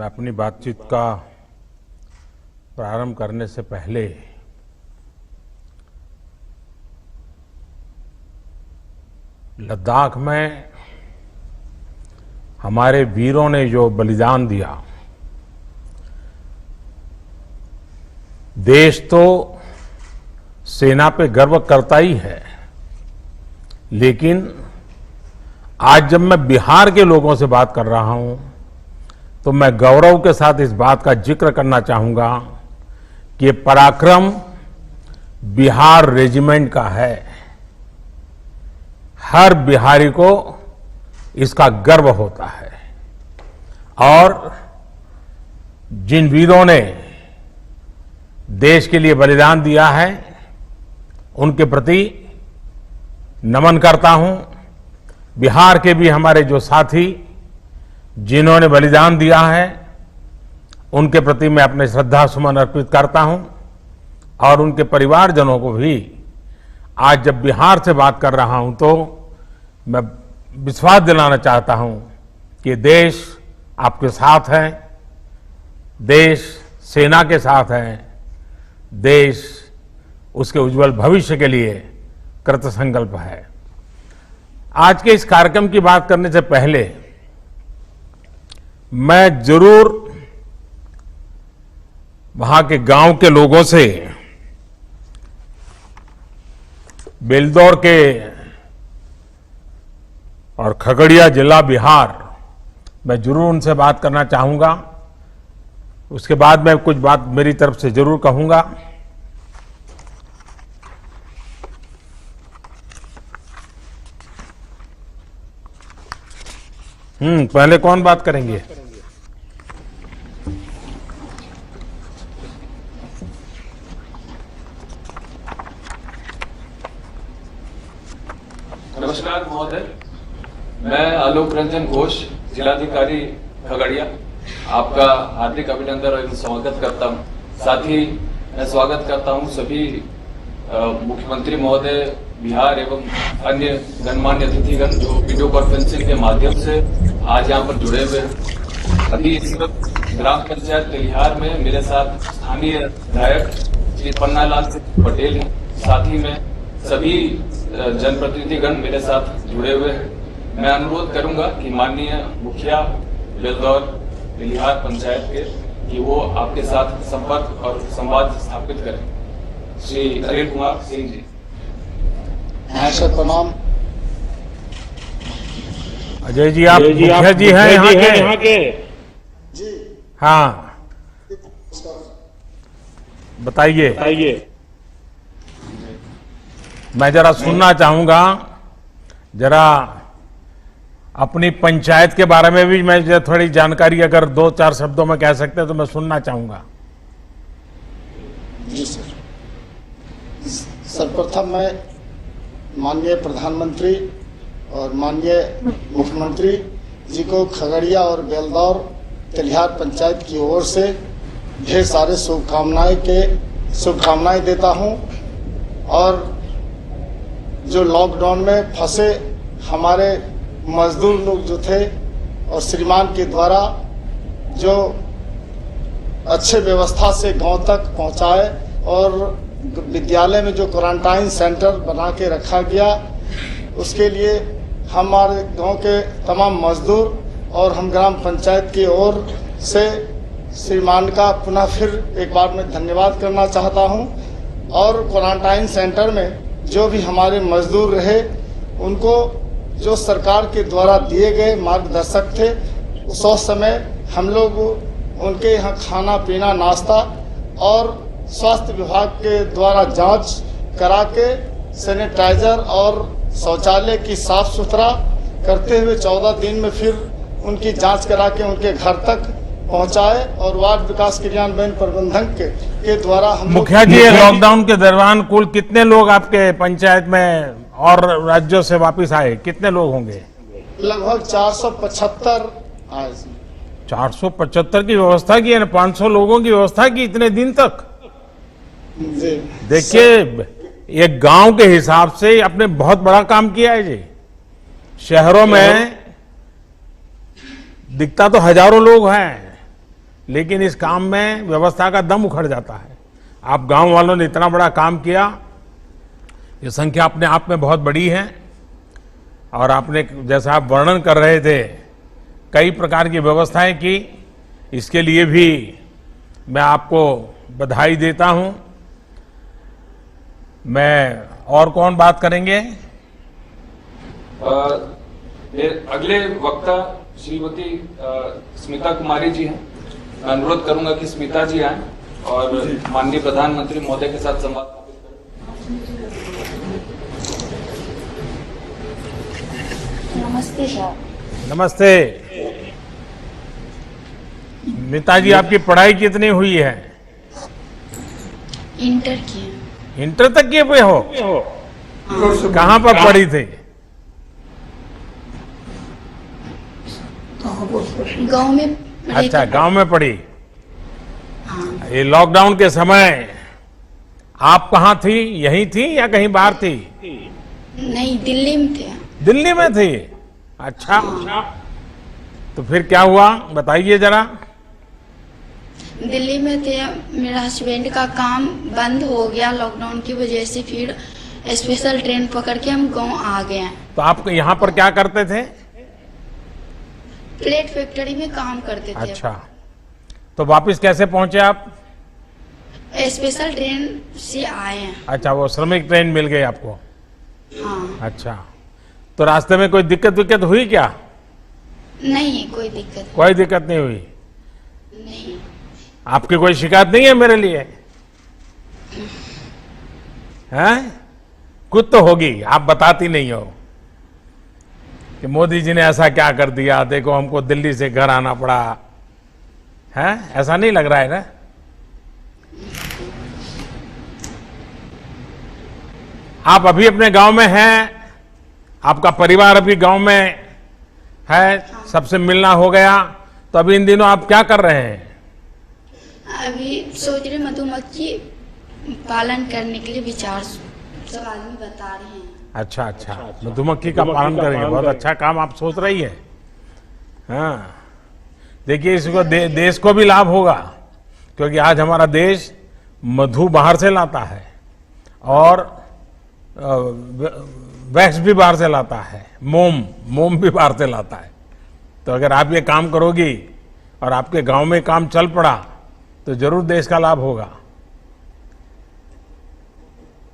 मैं अपनी बातचीत का प्रारंभ करने से पहले लद्दाख में हमारे वीरों ने जो बलिदान दिया, देश तो सेना पे गर्व करता ही है, लेकिन आज जब मैं बिहार के लोगों से बात कर रहा हूं तो मैं गौरव के साथ इस बात का जिक्र करना चाहूंगा कि ये पराक्रम बिहार रेजिमेंट का है। हर बिहारी को इसका गर्व होता है और जिन वीरों ने देश के लिए बलिदान दिया है उनके प्रति नमन करता हूं। बिहार के भी हमारे जो साथी जिन्होंने बलिदान दिया है उनके प्रति मैं अपने श्रद्धा सुमन अर्पित करता हूं और उनके परिवारजनों को भी आज जब बिहार से बात कर रहा हूं तो मैं विश्वास दिलाना चाहता हूं कि देश आपके साथ है, देश सेना के साथ है, देश उसके उज्जवल भविष्य के लिए कृत संकल्प है। आज के इस कार्यक्रम की बात करने से पहले मैं जरूर वहां के गांव के लोगों से, बेलदौर के और खगड़िया जिला बिहार, मैं जरूर उनसे बात करना चाहूंगा। उसके बाद मैं कुछ बात मेरी तरफ से जरूर कहूंगा। पहले कौन बात करेंगे? नमस्कार महोदय, मैं आलोक रंजन घोष, जिलाधिकारी खगड़िया, आपका हार्दिक अभिनंदन और स्वागत करता हूं। साथ ही मैं स्वागत करता हूं सभी मुख्यमंत्री महोदय बिहार एवं अन्य गणमान्य अतिथिगण जो वीडियो कॉन्फ्रेंसिंग के माध्यम से आज यहाँ पर जुड़े हुए हैं। अभी इस वक्त ग्राम पंचायत तेलिहार में मेरे साथ स्थानीय विधायक श्री पन्नालाल पटेल हैं। साथ ही में सभी जनप्रतिनिधिगण मेरे साथ जुड़े हुए हैं। मैं अनुरोध करूंगा कि माननीय मुखिया बेलदौर तेलिहार पंचायत के कि वो आपके साथ संपर्क और संवाद स्थापित करें। श्री अनिल कुमार सिंह जी। सर प्रणाम। अजय जी, आप मुखिया जी हैं यहाँ के? जी हाँ, बताइए। मैं जरा सुनना चाहूंगा, जरा अपनी पंचायत के बारे में भी मैं थोड़ी जानकारी अगर 2-4 शब्दों में कह सकते हैं तो मैं सुनना चाहूंगा। जी सर। सर्वप्रथम मैं माननीय प्रधानमंत्री और माननीय मुख्यमंत्री जी को खगड़िया और बेलदौर तेलिहार पंचायत की ओर से ढेर सारे शुभकामनाएं देता हूं और जो लॉकडाउन में फंसे हमारे मजदूर लोग जो थे और श्रीमान के द्वारा जो अच्छे व्यवस्था से गांव तक पहुंचाए और विद्यालय में जो क्वारंटाइन सेंटर बना के रखा गया, उसके लिए हमारे गांव के तमाम मजदूर और हम ग्राम पंचायत की ओर से श्रीमान का पुनः फिर एक बार मैं धन्यवाद करना चाहता हूं। और क्वारंटाइन सेंटर में जो भी हमारे मजदूर रहे उनको जो सरकार के द्वारा दिए गए मार्गदर्शक थे, उस समय हम लोग उनके यहाँ खाना पीना नाश्ता और स्वास्थ्य विभाग के द्वारा जांच करा के सैनिटाइजर और शौचालय की साफ सुथरा करते हुए 14 दिन में फिर उनकी जांच करा के उनके घर तक पहुंचाए और वार्ड विकास क्रियान्वयन प्रबंधक के द्वारा हम मुखिया जी, लॉकडाउन के दौरान कुल कितने लोग आपके पंचायत में और राज्यों से वापस आए? कितने लोग होंगे? लगभग 475 आए। 475 की व्यवस्था की है, 500 लोगों की व्यवस्था की इतने दिन तक। देखिए, एक गांव के हिसाब से आपने बहुत बड़ा काम किया है जी। शहरों में दिखता तो हजारों लोग हैं, लेकिन इस काम में व्यवस्था का दम उखड़ जाता है। आप गांव वालों ने इतना बड़ा काम किया, ये संख्या अपने आप में बहुत बड़ी है। और आपने, जैसा आप वर्णन कर रहे थे, कई प्रकार की व्यवस्थाएं की, इसके लिए भी मैं आपको बधाई देता हूं। मैं और कौन बात करेंगे? अगले वक्ता श्रीमती स्मिता कुमारी जी हैं। मैं अनुरोध करूंगा कि स्मिता जी आए और माननीय प्रधानमंत्री महोदय के साथ संवाद स्थापित करें। नमस्ते सर। नमस्ते। स्मिता जी, आपकी पढ़ाई कितनी हुई है? इंटर की। इंटर तक किए हुए हो? कहाँ पर पढ़ी थी? गांव में। अच्छा, गांव में पढ़ी। हाँ। ये लॉकडाउन के समय आप कहाँ थी? यहीं थी या कहीं बाहर थी? नहीं, दिल्ली में थे। दिल्ली में थी? अच्छा। तो फिर क्या हुआ, बताइए जरा। दिल्ली में थे, मेरा हस्बैंड का काम बंद हो गया लॉकडाउन की वजह से। फिर स्पेशल ट्रेन पकड़ के हम गांव आ गए। तो आप यहाँ पर क्या करते थे? प्लेट फैक्ट्री में काम करते थे। अच्छा, तो वापस कैसे पहुंचे आप? स्पेशल ट्रेन से आए हैं। अच्छा, वो श्रमिक ट्रेन मिल गई आपको? हाँ। अच्छा, तो रास्ते में कोई दिक्कत हुई क्या? नहीं, कोई दिक्कत कोई दिक्कत नहीं हुई? नहीं। आपकी कोई शिकायत नहीं है मेरे लिए? हैं? कुछ तो होगी, आप बताती नहीं हो कि मोदी जी ने ऐसा क्या कर दिया, देखो हमको दिल्ली से घर आना पड़ा है, ऐसा नहीं लग रहा है ना? आप अभी अपने गांव में हैं, आपका परिवार अभी गांव में है, सबसे मिलना हो गया, तो अभी इन दिनों आप क्या कर रहे हैं? अभी सोच रहे मधुमक्खी पालन करने के लिए विचार सब आदमी बता रहे हैं। अच्छा अच्छा, मधुमक्खी का पालन करेंगे, बहुत अच्छा काम आप सोच रही है। हाँ, देखिए इसको देश को भी लाभ होगा, क्योंकि आज हमारा देश मधु बाहर से लाता है और वैक्स भी बाहर से लाता है, मोम भी बाहर से लाता है। तो अगर आप ये काम करोगी और आपके गांव में काम चल पड़ा तो जरूर देश का लाभ होगा।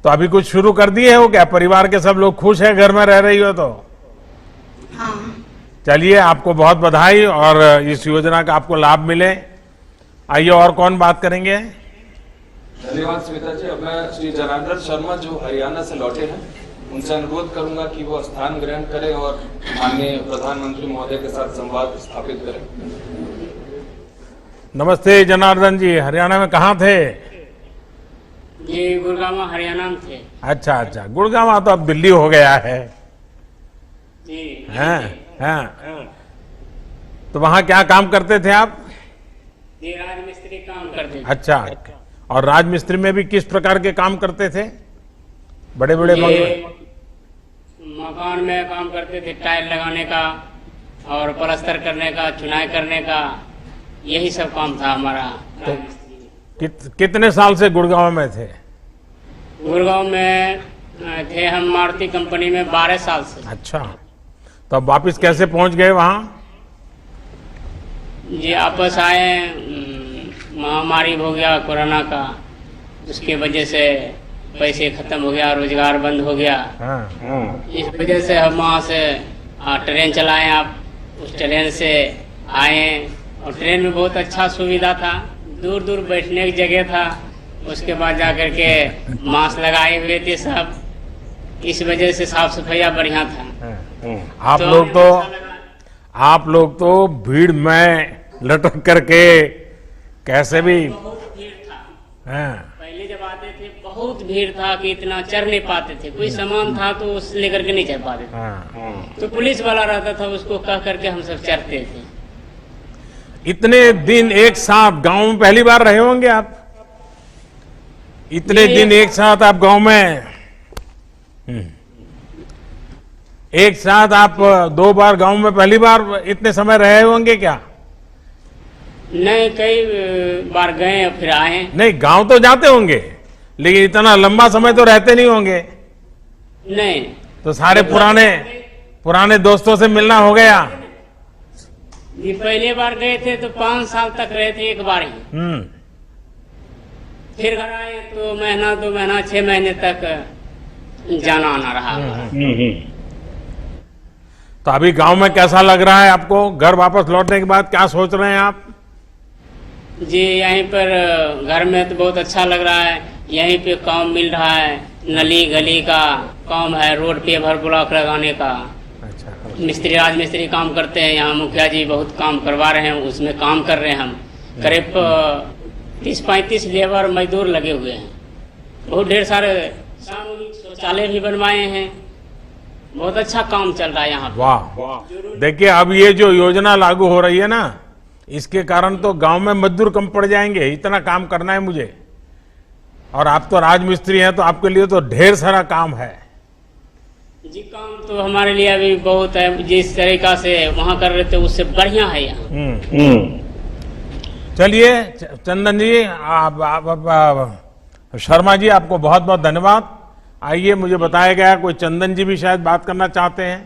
तो अभी कुछ शुरू कर दिए हो क्या? परिवार के सब लोग खुश हैं, घर में रह रही हो तो? हाँ। चलिए, आपको बहुत बधाई और इस योजना का आपको लाभ मिले। आइए, और कौन बात करेंगे? धन्यवाद स्मिता जी। अब मैं श्री जनार्दन शर्मा जो हरियाणा से लौटे हैं, उनसे अनुरोध करूंगा कि वो स्थान ग्रहण करें और माननीय प्रधानमंत्री महोदय के साथ संवाद स्थापित करें। नमस्ते जनार्दन जी, हरियाणा में कहाँ थे? ये गुड़गांव हरियाणा में थे। अच्छा अच्छा, गुड़गांव तो अब दिल्ली हो गया है। जी। हाँ। तो वहाँ क्या काम करते थे आप? ये राजमिस्त्री काम करते थे। अच्छा, और राजमिस्त्री में भी किस प्रकार के काम करते थे? बड़े बड़े मकान में काम करते थे, टाइल लगाने का और प्लास्टर करने का, चुनाई करने का, यही सब काम था हमारा। तो कितने साल से गुड़गांव में थे? गुड़गांव में थे हम मारुति कंपनी में 12 साल से। अच्छा, तो अब वापिस कैसे पहुंच गए वहाँ? जी, वापस आए, महामारी हो गया कोरोना का, उसके वजह से पैसे खत्म हो गया, रोजगार बंद हो गया। हाँ। इस वजह से हम वहाँ से ट्रेन चलाए। आप उस ट्रेन से आए और ट्रेन में बहुत अच्छा सुविधा था, दूर दूर बैठने की जगह था। उसके बाद जाकर के मास्क लगाए हुए थे सब, इस वजह से साफ सफाई बढ़िया था। आप लोग तो भीड़ में लटक करके कैसे भी। बहुत भीड़ था। हाँ। पहले जब आते थे बहुत भीड़ था कि इतना चढ़ नहीं पाते थे, कोई सामान था तो उस लेकर के नहीं चढ़ पाते थे। हाँ। तो पुलिस वाला रहता था, उसको कह करके हम सब चढ़ते थे। इतने दिन एक साथ गांव में पहली बार रहे होंगे आप? इतने दिन एक साथ आप गांव में, एक साथ आप 2 बार गांव में पहली बार इतने समय रहे होंगे क्या? नहीं, कई बार गए और फिर आए। नहीं, गांव तो जाते होंगे, लेकिन इतना लंबा समय तो रहते नहीं होंगे। नहीं, तो सारे पुराने दोस्तों से मिलना हो गया। जी पहले बार गए थे तो 5 साल तक रहे थे एक बार ही। फिर घर आए तो महीना 2 महीना 6 महीने तक जाना आना रहा। तो अभी गांव में कैसा लग रहा है आपको? घर वापस लौटने के बाद क्या सोच रहे हैं आप? जी यहीं पर घर में तो बहुत अच्छा लग रहा है। यहीं पे काम मिल रहा है, नली गली का काम है, रोड पे भर ब्लॉक लगाने का। अच्छा, मिस्त्री राजमिस्त्री काम करते हैं यहाँ, मुखिया जी बहुत काम करवा रहे हैं, उसमें काम कर रहे हैं हम। करीब 30-35 लेबर मजदूर लगे हुए हैं। बहुत ढेर सारे सामूहिक शौचालय भी बनवाए हैं। बहुत अच्छा काम चल रहा है यहाँ पे। वाह। देखिए, अब ये जो योजना लागू हो रही है ना, इसके कारण तो गांव में मजदूर कम पड़ जाएंगे। इतना काम करना है मुझे, और आप तो राजमिस्त्री हैं, तो आपके लिए तो ढेर सारा काम है। जी काम तो हमारे लिए अभी बहुत है। जिस तरीका से वहाँ कर रहे थे उससे बढ़िया है यहाँ। चलिए चंदन जी, शर्मा जी, आपको बहुत बहुत धन्यवाद। आइए, मुझे बताया गया कोई चंदन जी भी शायद बात करना चाहते हैं।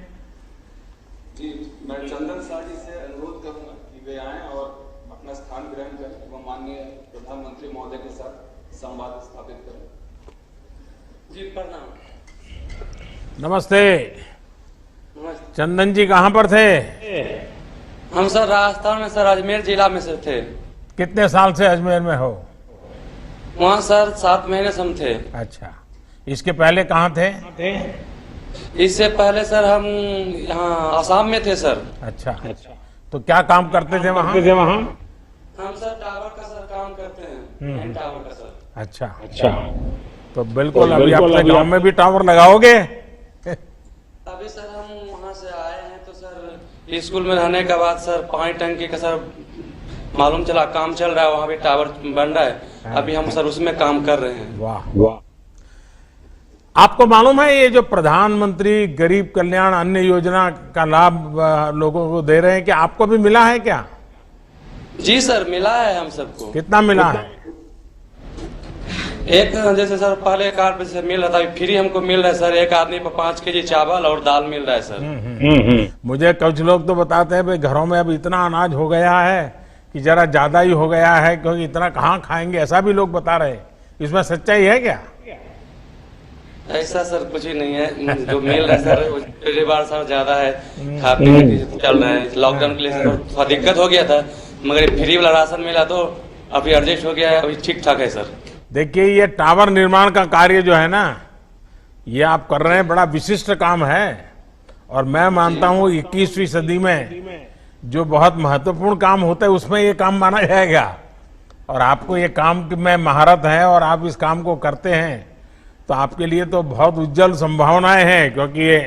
जी, मैं चंदन शाह जी से अनुरोध करूंगा कि वे आएं और अपना स्थान ग्रहण करें एवं माननीय प्रधानमंत्री महोदय के साथ संवाद स्थापित करें। जी प्रणाम। नमस्ते। चंदन जी कहाँ पर थे? हम सर राजस्थान में, सर अजमेर जिला में से थे। कितने साल से अजमेर में हो? वहाँ सर 7 महीने से हम थे। अच्छा, इसके पहले कहाँ थे? इससे पहले सर हम यहाँ आसाम में थे सर। अच्छा, तो क्या काम करते थे वहाँ? हम सर टावर का सर काम करते हैं, एन टावर का सर। अच्छा, तो बिल्कुल अभी अपने गांव में भी टावर लगाओगे? अभी सर हम वहाँ से आए हैं तो सर स्कूल में रहने के बाद सर पानी टंकी का सर मालूम चला काम चल रहा है, वहाँ भी टावर बन रहा है। अभी हम सर उसमें काम कर रहे हैं। वाह। आपको मालूम है ये जो प्रधानमंत्री गरीब कल्याण अन्न योजना का लाभ लोगों को दे रहे हैं, कि आपको भी मिला है क्या? जी सर मिला है हम सबको। कितना मिला है? एक जैसे सर पहले कार्ड से मिल रहा था, फ्री हमको मिल रहा है सर। एक आदमी पर 5 केजी चावल और दाल मिल रहा है सर। मुझे कुछ लोग तो बताते हैं भाई घरों में अब इतना अनाज हो गया है कि जरा ज्यादा ही हो गया है, क्योंकि इतना कहाँ खाएंगे, ऐसा भी लोग बता रहे हैं। इसमें सच्चाई है क्या? ऐसा सर कुछ ही नहीं है, जो मिल रहा है सर पहली बार सर ज्यादा है, खा पी के चल रहा है। लॉकडाउन के लिए थोड़ा दिक्कत हो गया था, मगर फ्री वाला राशन मिला तो अभी एडजस्ट हो गया है, अभी ठीक ठाक है सर। देखिए, ये टावर निर्माण का कार्य जो है ना, ये आप कर रहे हैं, बड़ा विशिष्ट काम है। और मैं मानता हूँ 21वीं सदी में जो बहुत महत्वपूर्ण काम होता है उसमें ये काम माना जाएगा। और आपको ये काम में महारत है और आप इस काम को करते हैं, तो आपके लिए तो बहुत उज्जवल संभावनाएं हैं। क्योंकि ये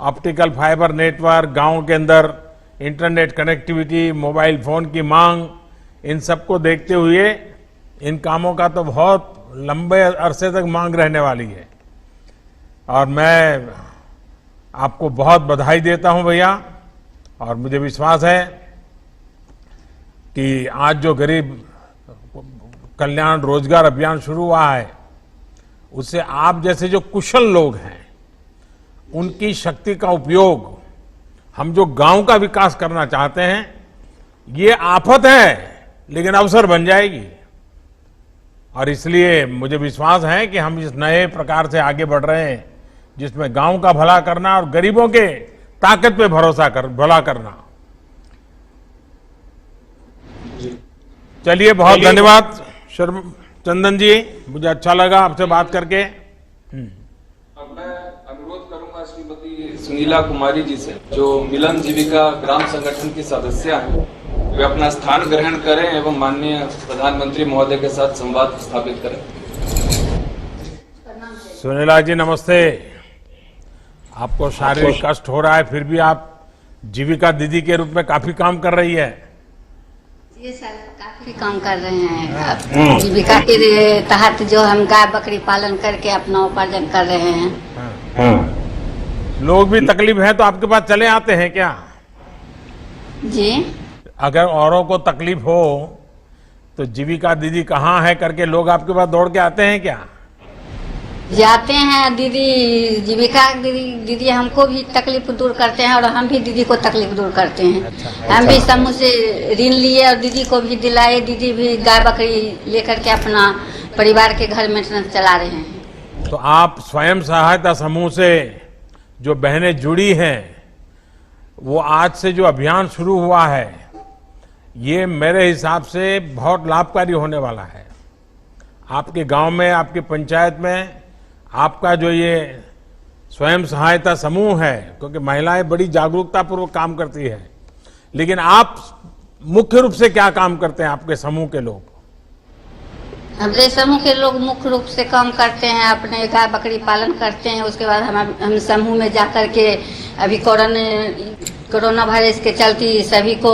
ऑप्टिकल फाइबर नेटवर्क, गांव के अंदर इंटरनेट कनेक्टिविटी, मोबाइल फोन की मांग, इन सबको देखते हुए इन कामों का तो बहुत लंबे अरसे तक मांग रहने वाली है। और मैं आपको बहुत बधाई देता हूं भैया, और मुझे विश्वास है कि आज जो गरीब कल्याण रोजगार अभियान शुरू हुआ है, उससे आप जैसे जो कुशल लोग हैं, उनकी शक्ति का उपयोग हम जो गांव का विकास करना चाहते हैं, ये आफत है लेकिन अवसर बन जाएगी। और इसलिए मुझे विश्वास है कि हम इस नए प्रकार से आगे बढ़ रहे हैं, जिसमें गांव का भला करना और गरीबों के ताकत पे भला करना। चलिए, बहुत धन्यवाद चंदन जी, मुझे अच्छा लगा आपसे बात करके। अब मैं अनुरोध करूंगा श्रीमती सुनीला कुमारी जी से, जो मिलन जीविका ग्राम संगठन की सदस्य हैं, वे अपना स्थान ग्रहण करें एवं माननीय प्रधानमंत्री महोदय के साथ संवाद स्थापित करें। सुनीला जी नमस्ते। आपको शारीरिक कष्ट हो रहा है, फिर भी आप जीविका दीदी के रूप में काफी काम कर रही है। ये सर काफी काम कर रहे हैं। जीविका के तहत जो हम गाय बकरी पालन करके अपना उपार्जन कर रहे हैं। लोग भी तकलीफ है तो आपके पास चले आते हैं क्या? जी अगर औरों को तकलीफ हो तो जीविका दीदी कहाँ है करके लोग आपके पास दौड़ के आते हैं क्या? जाते हैं दीदी, जीविका दीदी हमको भी तकलीफ दूर करते हैं और हम भी दीदी को तकलीफ दूर करते हैं। हम भी समूह से ऋण लिए और दीदी को भी दिलाए। दीदी भी गाय बकरी लेकर के अपना परिवार के घर मेंटेनेंस चला रहे हैं। तो आप स्वयं सहायता समूह से जो बहनें जुड़ी हैं, वो आज से जो अभियान शुरू हुआ है, ये मेरे हिसाब से बहुत लाभकारी होने वाला है। आपके गांव में, आपकी पंचायत में आपका जो ये स्वयं सहायता समूह है, क्योंकि महिलाएं बड़ी जागरूकता पूर्वक काम करती है, लेकिन आप मुख्य रूप से क्या काम करते हैं? आपके समूह के लोग, हमारे समूह के लोग मुख्य रूप से काम करते हैं, अपने गाय बकरी पालन करते हैं। उसके बाद हम समूह में जाकर के अभी कोरोना वायरस के चलते सभी को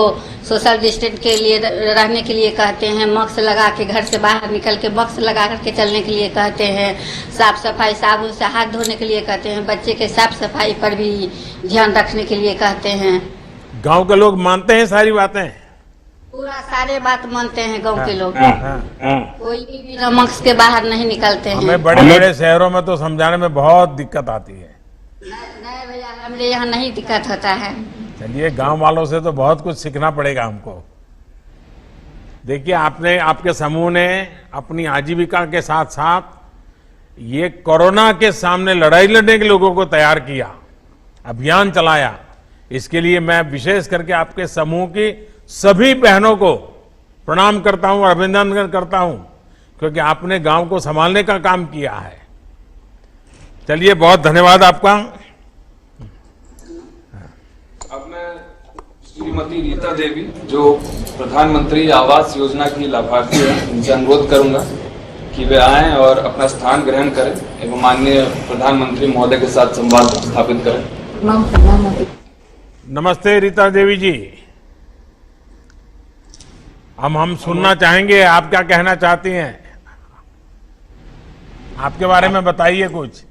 सोशल डिस्टेंस के लिए रहने के लिए कहते हैं। मास्क लगा के घर से बाहर निकल के मास्क लगा करके चलने के लिए कहते हैं। साफ सफाई, साबुन से हाथ धोने के लिए कहते हैं। बच्चे के साफ सफाई पर भी ध्यान रखने के लिए कहते हैं। गांव के लोग मानते हैं सारी बातें? पूरा सारे बात मानते हैं गांव के लोग। कोई भी बिना मास्क के बाहर नहीं निकलते हैं। हमें बड़े बड़े शहरों में तो समझाने में बहुत दिक्कत आती है। नहीं भैया, हमारे यहाँ नहीं दिक्कत होता है। चलिए, गांव वालों से तो बहुत कुछ सीखना पड़ेगा हमको। देखिए, आपके समूह ने अपनी आजीविका के साथ साथ ये कोरोना के सामने लड़ाई लड़ने के लोगों को तैयार किया, अभियान चलाया। इसके लिए मैं विशेष करके आपके समूह की सभी बहनों को प्रणाम करता हूं और अभिनंदन करता हूं, क्योंकि आपने गांव को संभालने का काम किया है। चलिए, बहुत धन्यवाद आपका। अब मैं श्रीमती रीता देवी, जो प्रधानमंत्री आवास योजना की लाभार्थी है, उनसे अनुरोध करूंगा कि वे आएं और अपना स्थान ग्रहण करें एवं माननीय प्रधानमंत्री महोदय के साथ संवाद स्थापित करें। नमस्ते रीता देवी जी, हम सुनना चाहेंगे आप क्या कहना चाहती हैं। आपके बारे में बताइए कुछ।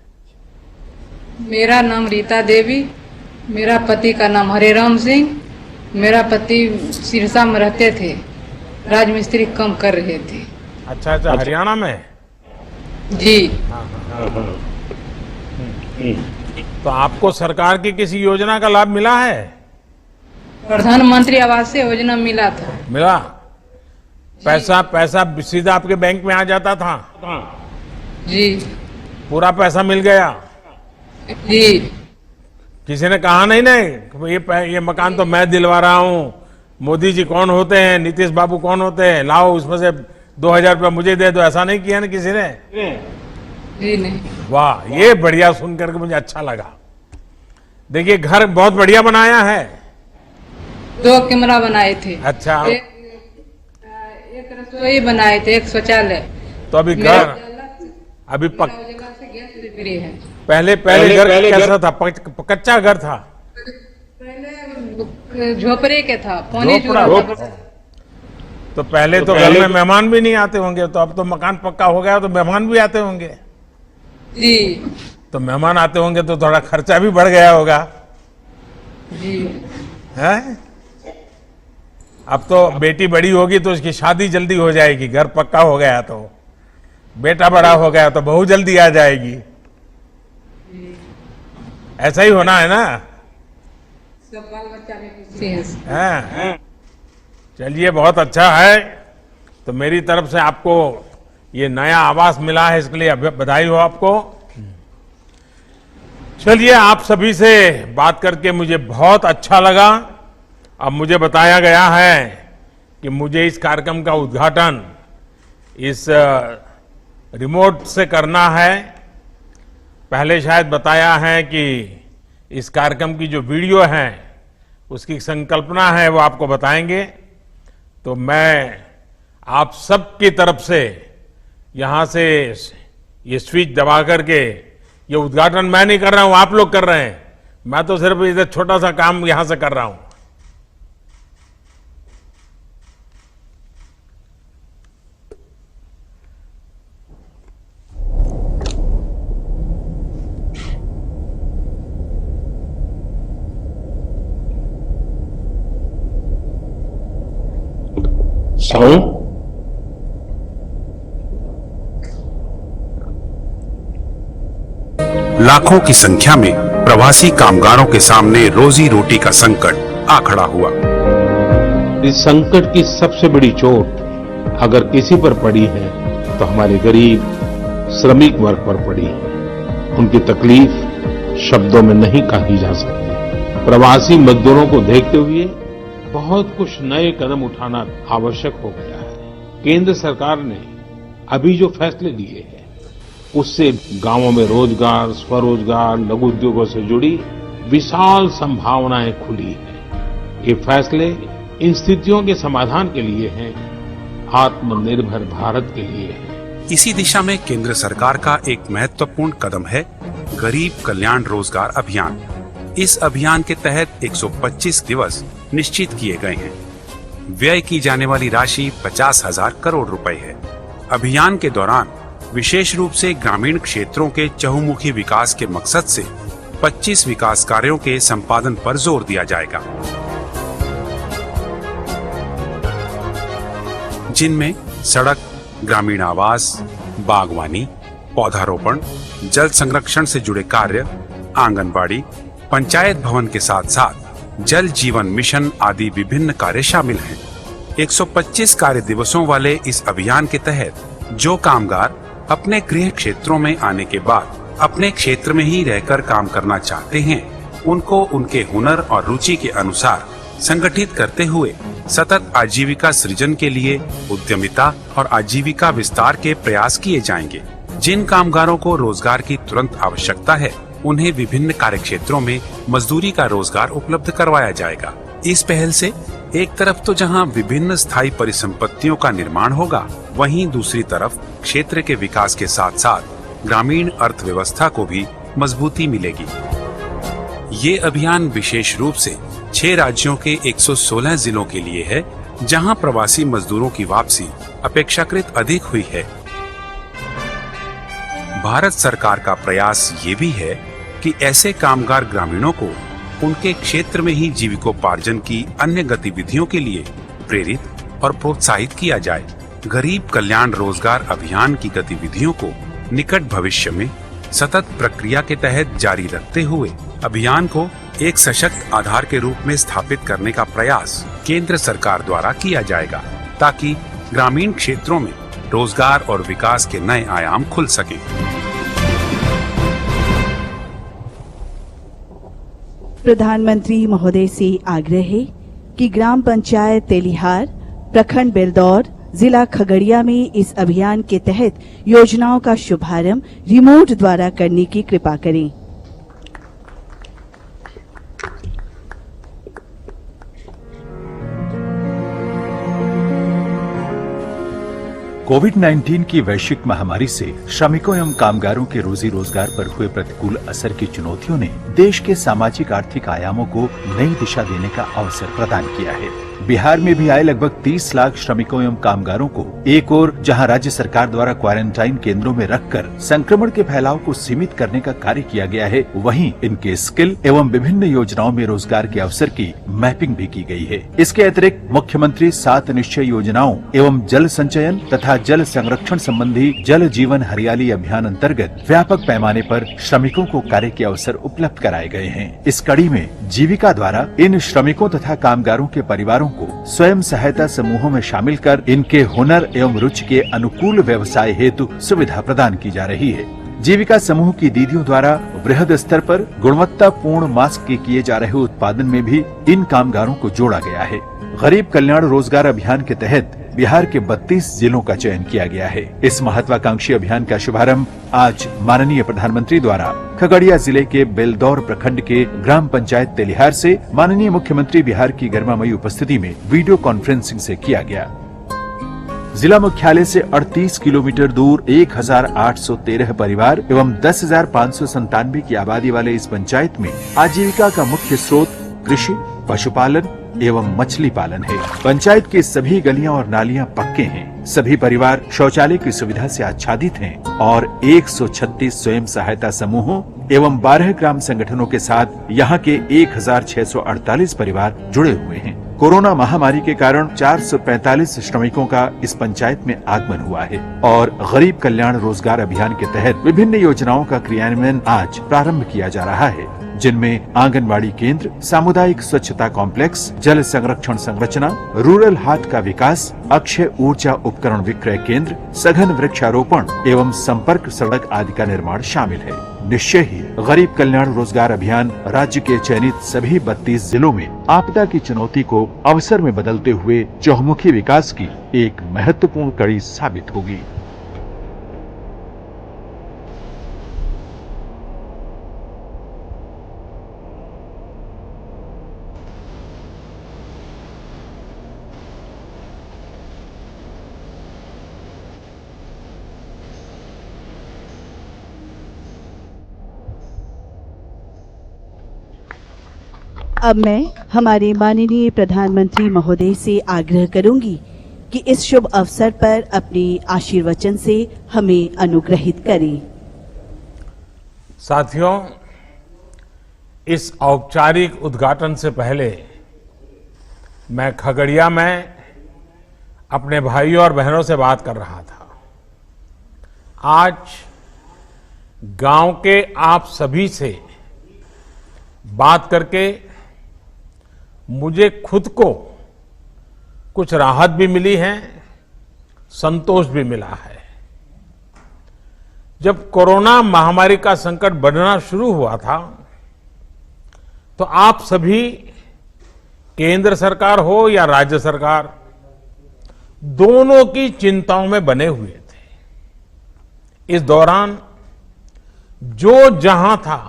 मेरा नाम रीता देवी, मेरा पति का नाम हरेराम सिंह। मेरा पति सिरसा में रहते थे, राजमिस्त्री काम कर रहे थे। अच्छा, हरियाणा में? जी। तो आपको सरकार की किसी योजना का लाभ मिला है? प्रधानमंत्री आवास योजना मिला था। मिला? पैसा सीधा आपके बैंक में आ जाता था? जी। पूरा पैसा मिल गया? जी। किसी ने कहा नहीं ये मकान तो मैं दिलवा रहा हूँ, मोदी जी कौन होते हैं, नीतीश बाबू कौन होते हैं, लाओ उसमें से 2000 रुपया मुझे दे दो, ऐसा नहीं किया ना किसी ने? जी नहीं। वाह, ये बढ़िया सुन करके मुझे अच्छा लगा। देखिए, घर बहुत बढ़िया बनाया है। 2 कमरा बनाए थे। अच्छा। एक रसोई बनाए थे, एक शौचालय। तो अभी घर अभी फ्री है। पहले घर कैसा था? कच्चा घर था? पहले झोपड़े के था, पानी चूरा था। तो पहले तो घर में मेहमान भी नहीं आते होंगे, तो अब तो मकान पक्का हो गया तो मेहमान भी आते होंगे। जी। तो मेहमान आते होंगे तो थोड़ा खर्चा भी बढ़ गया होगा। जी। है? अब तो बेटी बड़ी होगी तो उसकी शादी जल्दी हो जाएगी, घर पक्का हो गया तो। बेटा बड़ा हो गया तो बहू जल्दी आ जाएगी। ऐसा ही होना है ना? सब बाल बच्चा भी खुशी है। चलिए, बहुत अच्छा है। तो मेरी तरफ से आपको ये नया आवास मिला है, इसके लिए बधाई हो आपको। चलिए, आप सभी से बात करके मुझे बहुत अच्छा लगा। अब मुझे बताया गया है कि मुझे इस कार्यक्रम का उद्घाटन इस रिमोट से करना है। पहले शायद बताया है कि इस कार्यक्रम की जो वीडियो है उसकी संकल्पना है वो आपको बताएंगे। तो मैं आप सबकी तरफ से यहाँ से ये स्विच दबा करके, ये उद्घाटन मैं नहीं कर रहा हूँ, आप लोग कर रहे हैं। मैं तो सिर्फ इधर छोटा सा काम यहाँ से कर रहा हूँ। साउंड लाखों की संख्या में प्रवासी कामगारों के सामने रोजी रोटी का संकट आ खड़ा हुआ। इस संकट की सबसे बड़ी चोट अगर किसी पर पड़ी है तो हमारे गरीब श्रमिक वर्ग पर पड़ी है। उनकी तकलीफ शब्दों में नहीं कही जा सकती। प्रवासी मजदूरों को देखते हुए बहुत कुछ नए कदम उठाना आवश्यक हो गया है। केंद्र सरकार ने अभी जो फैसले लिए हैं उससे गांवों में रोजगार, स्वरोजगार, लघु उद्योगों से जुड़ी विशाल संभावनाएं खुली हैं। ये फैसले इन स्थितियों के समाधान के लिए हैं, आत्मनिर्भर भारत के लिए है। इसी दिशा में केंद्र सरकार का एक महत्वपूर्ण कदम है गरीब कल्याण रोजगार अभियान। इस अभियान के तहत 125 दिवस निश्चित किए गए हैं। व्यय की जाने वाली राशि 50,000 करोड़ रुपए है। अभियान के दौरान विशेष रूप से ग्रामीण क्षेत्रों के चहुमुखी विकास के मकसद से 25 विकास कार्यों के संपादन पर जोर दिया जाएगा, जिनमें सड़क, ग्रामीण आवास, बागवानी, पौधारोपण, जल संरक्षण से जुड़े कार्य, आंगनबाड़ी, पंचायत भवन के साथ साथ जल जीवन मिशन आदि विभिन्न कार्य शामिल हैं। 125 कार्य दिवसों वाले इस अभियान के तहत जो कामगार अपने गृह क्षेत्रों में आने के बाद अपने क्षेत्र में ही रहकर काम करना चाहते हैं, उनको उनके हुनर और रुचि के अनुसार संगठित करते हुए सतत आजीविका सृजन के लिए उद्यमिता और आजीविका विस्तार के प्रयास किए जाएंगे। जिन कामगारों को रोजगार की तुरंत आवश्यकता है, उन्हें विभिन्न कार्य क्षेत्रों में मजदूरी का रोजगार उपलब्ध करवाया जाएगा। इस पहल से एक तरफ तो जहां विभिन्न स्थायी परिसंपत्तियों का निर्माण होगा, वहीं दूसरी तरफ क्षेत्र के विकास के साथ साथ ग्रामीण अर्थव्यवस्था को भी मजबूती मिलेगी। ये अभियान विशेष रूप से 6 राज्यों के 116 जिलों के लिए है, जहां प्रवासी मजदूरों की वापसी अपेक्षाकृत अधिक हुई है। भारत सरकार का प्रयास ये भी है कि ऐसे कामगार ग्रामीणों को उनके क्षेत्र में ही जीविकोपार्जन की अन्य गतिविधियों के लिए प्रेरित और प्रोत्साहित किया जाए। गरीब कल्याण रोजगार अभियान की गतिविधियों को निकट भविष्य में सतत प्रक्रिया के तहत जारी रखते हुए अभियान को एक सशक्त आधार के रूप में स्थापित करने का प्रयास केंद्र सरकार द्वारा किया जाएगा, ताकि ग्रामीण क्षेत्रों में रोजगार और विकास के नए आयाम खुल सके। प्रधानमंत्री महोदय से आग्रह है कि ग्राम पंचायत तेलिहार, प्रखंड बेलदौर, जिला खगड़िया में इस अभियान के तहत योजनाओं का शुभारंभ रिमोट द्वारा करने की कृपा करें। कोविड-19 की वैश्विक महामारी से श्रमिकों एवं कामगारों के रोजी रोजगार पर हुए प्रतिकूल असर की चुनौतियों ने देश के सामाजिक आर्थिक आयामों को नई दिशा देने का अवसर प्रदान किया है। बिहार में भी आए लगभग 30 लाख श्रमिकों एवं कामगारों को एक ओर जहां राज्य सरकार द्वारा क्वारंटाइन केंद्रों में रखकर संक्रमण के फैलाव को सीमित करने का कार्य किया गया है, वहीं इनके स्किल एवं विभिन्न योजनाओं में रोजगार के अवसर की मैपिंग भी की गई है। इसके अतिरिक्त मुख्यमंत्री 7 निश्चय योजनाओं एवं जल संचयन तथा जल संरक्षण संबंधी जल जीवन हरियाली अभियान अंतर्गत व्यापक पैमाने पर श्रमिकों को कार्य के अवसर उपलब्ध कराए गए हैं। इस कड़ी में जीविका द्वारा इन श्रमिकों तथा कामगारों के परिवारों को स्वयं सहायता समूहों में शामिल कर इनके हुनर एवं रुचि के अनुकूल व्यवसाय हेतु सुविधा प्रदान की जा रही है। जीविका समूह की दीदियों द्वारा वृहद स्तर पर गुणवत्तापूर्ण मास्क के किए जा रहे उत्पादन में भी इन कामगारों को जोड़ा गया है। गरीब कल्याण रोजगार अभियान के तहत बिहार के 32 जिलों का चयन किया गया है। इस महत्वाकांक्षी अभियान का शुभारंभ आज माननीय प्रधानमंत्री द्वारा खगड़िया जिले के बेलदौर प्रखंड के ग्राम पंचायत तेलिहार से माननीय मुख्यमंत्री बिहार की गरिमामयी उपस्थिति में वीडियो कॉन्फ्रेंसिंग से किया गया। जिला मुख्यालय से 38 किलोमीटर दूर 1813 परिवार एवं 10,597 की आबादी वाले इस पंचायत में आजीविका का मुख्य स्रोत कृषि, पशुपालन एवं मछली पालन है। पंचायत की सभी गलियां और नालियां पक्के हैं। सभी परिवार शौचालय की सुविधा से आच्छादित हैं और 136 स्वयं सहायता समूहों एवं 12 ग्राम संगठनों के साथ यहाँ के 1648 परिवार जुड़े हुए हैं। कोरोना महामारी के कारण 445 श्रमिकों का इस पंचायत में आगमन हुआ है और गरीब कल्याण रोजगार अभियान के तहत विभिन्न योजनाओं का क्रियान्वयन आज प्रारंभ किया जा रहा है, जिनमें आंगनबाड़ी केंद्र, सामुदायिक स्वच्छता कॉम्प्लेक्स, जल संरक्षण संरचना, रूरल हाट का विकास, अक्षय ऊर्जा उपकरण विक्रय केंद्र, सघन वृक्षारोपण एवं संपर्क सड़क आदि का निर्माण शामिल है। निश्चय ही गरीब कल्याण रोजगार अभियान राज्य के चयनित सभी 32 जिलों में आपदा की चुनौती को अवसर में बदलते हुए चहुमुखी विकास की एक महत्वपूर्ण कड़ी साबित होगी। अब मैं हमारे माननीय प्रधानमंत्री महोदय से आग्रह करूंगी कि इस शुभ अवसर पर अपने आशीर्वचन से हमें अनुग्रहित करें। साथियों, इस औपचारिक उद्घाटन से पहले मैं खगड़िया में अपने भाइयों और बहनों से बात कर रहा था। आज गांव के आप सभी से बात करके मुझे खुद को कुछ राहत भी मिली है, संतोष भी मिला है। जब कोरोना महामारी का संकट बढ़ना शुरू हुआ था तो आप सभी, केंद्र सरकार हो या राज्य सरकार, दोनों की चिंताओं में बने हुए थे। इस दौरान जो जहां था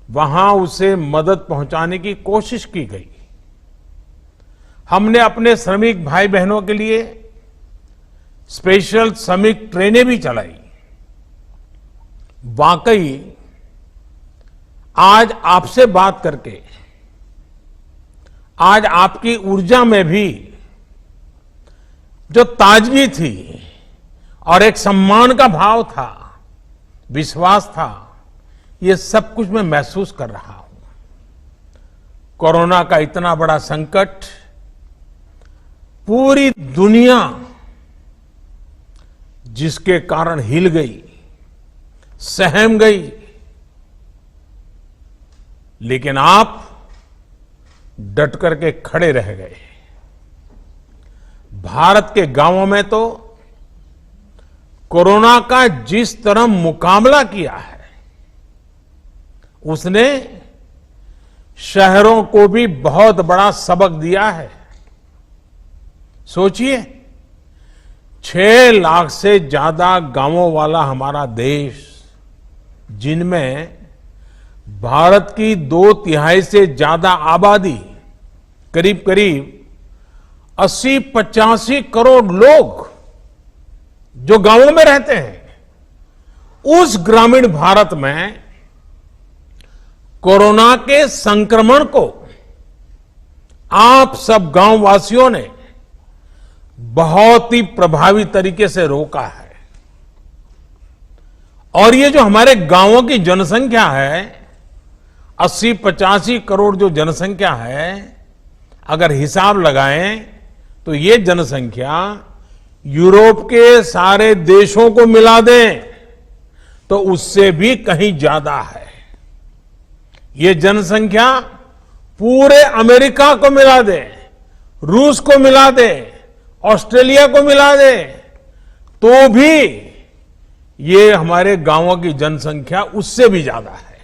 वहां उसे मदद पहुंचाने की कोशिश की गई। हमने अपने श्रमिक भाई बहनों के लिए स्पेशल श्रमिक ट्रेनें भी चलाई। वाकई आज आपसे बात करके, आज आपकी ऊर्जा में भी जो ताजगी थी और एक सम्मान का भाव था, विश्वास था, ये सब कुछ मैं महसूस कर रहा हूं। कोरोना का इतना बड़ा संकट, पूरी दुनिया जिसके कारण हिल गई, सहम गई, लेकिन आप डट करके खड़े रह गए। भारत के गांवों में तो कोरोना का जिस तरह मुकाबला किया है, उसने शहरों को भी बहुत बड़ा सबक दिया है। सोचिए, 6 लाख से ज्यादा गांवों वाला हमारा देश, जिनमें भारत की 2/3 से ज्यादा आबादी, करीब करीब 80-85 करोड़ लोग जो गांवों में रहते हैं, उस ग्रामीण भारत में कोरोना के संक्रमण को आप सब गांव वासियों ने बहुत ही प्रभावी तरीके से रोका है। और ये जो हमारे गांवों की जनसंख्या है, 80-85 करोड़ जो जनसंख्या है, अगर हिसाब लगाएं तो ये जनसंख्या यूरोप के सारे देशों को मिला दें तो उससे भी कहीं ज्यादा है। ये जनसंख्या पूरे अमेरिका को मिला दे, रूस को मिला दे, ऑस्ट्रेलिया को मिला दे, तो भी ये हमारे गांवों की जनसंख्या उससे भी ज्यादा है।